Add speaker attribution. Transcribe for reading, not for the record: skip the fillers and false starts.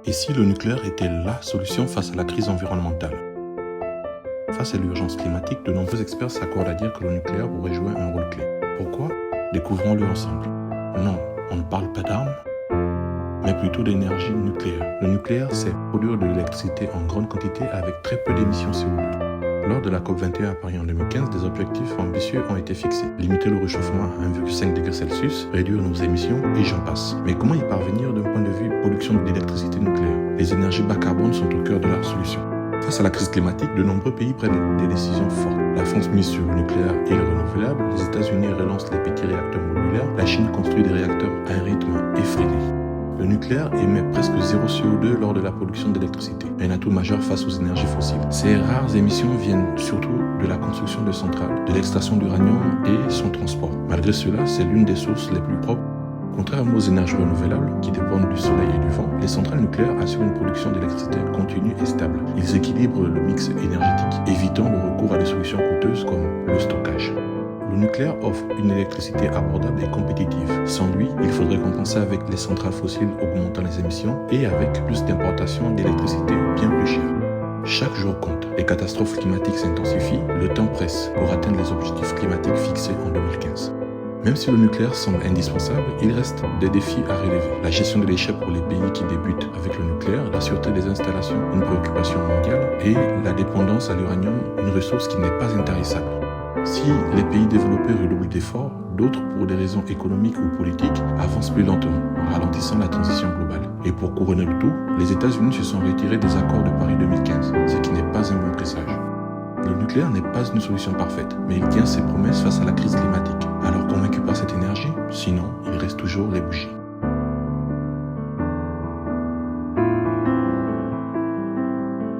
Speaker 1: Et si le nucléaire était la solution face à la crise environnementale? Face à l'urgence climatique, de nombreux experts s'accordent à dire que le nucléaire pourrait jouer un rôle clé. Pourquoi? Découvrons-le ensemble. Non, on ne parle pas d'armes, mais plutôt d'énergie nucléaire. Le nucléaire, c'est produire de l'électricité en grande quantité avec très peu d'émissions CO2. Lors de la COP21 à Paris en 2015, des objectifs ambitieux ont été fixés. Limiter le réchauffement à 1,5 degré Celsius, réduire nos émissions et j'en passe. Mais comment y parvenir d'un point de vue production d'électricité nucléaire? Les énergies bas carbone sont au cœur de la solution. Face à la crise climatique, de nombreux pays prennent des décisions fortes. La France mise sur le nucléaire et le renouvelable, les États-Unis relancent les petits réacteurs modulaires, la Chine construit des réacteurs à un rythme effréné. Le nucléaire émet presque zéro CO2 lors de la production d'électricité, un atout majeur face aux énergies fossiles. Ces rares émissions viennent surtout de la construction de centrales, de l'extraction d'uranium et son transport. Malgré cela, c'est l'une des sources les plus propres. Contrairement aux énergies renouvelables qui dépendent du soleil et du vent, les centrales nucléaires assurent une production d'électricité continue et stable. Ils équilibrent le mix énergétique, évitant le recours à des solutions coûteuses comme le stockage. Le nucléaire offre une électricité abordable et compétitive. Sans lui, il faudrait compenser avec les centrales fossiles augmentant les émissions et avec plus d'importations d'électricité bien plus chères. Chaque jour compte. Les catastrophes climatiques s'intensifient, le temps presse pour atteindre les objectifs climatiques fixés en 2015. Même si le nucléaire semble indispensable, il reste des défis à relever. La gestion des déchets pour les pays qui débutent avec le nucléaire, la sûreté des installations, une préoccupation mondiale, et la dépendance à l'uranium, une ressource qui n'est pas intarissable. Si les pays développés redoublent d'efforts, d'autres, pour des raisons économiques ou politiques, avancent plus lentement, ralentissant la transition globale. Et pour couronner le tout, les États-Unis se sont retirés des accords de Paris 2015, ce qui n'est pas un bon présage. Le nucléaire n'est pas une solution parfaite, mais il tient ses promesses face à la crise climatique. Alors convaincu par cette énergie? Sinon, il reste toujours les bougies.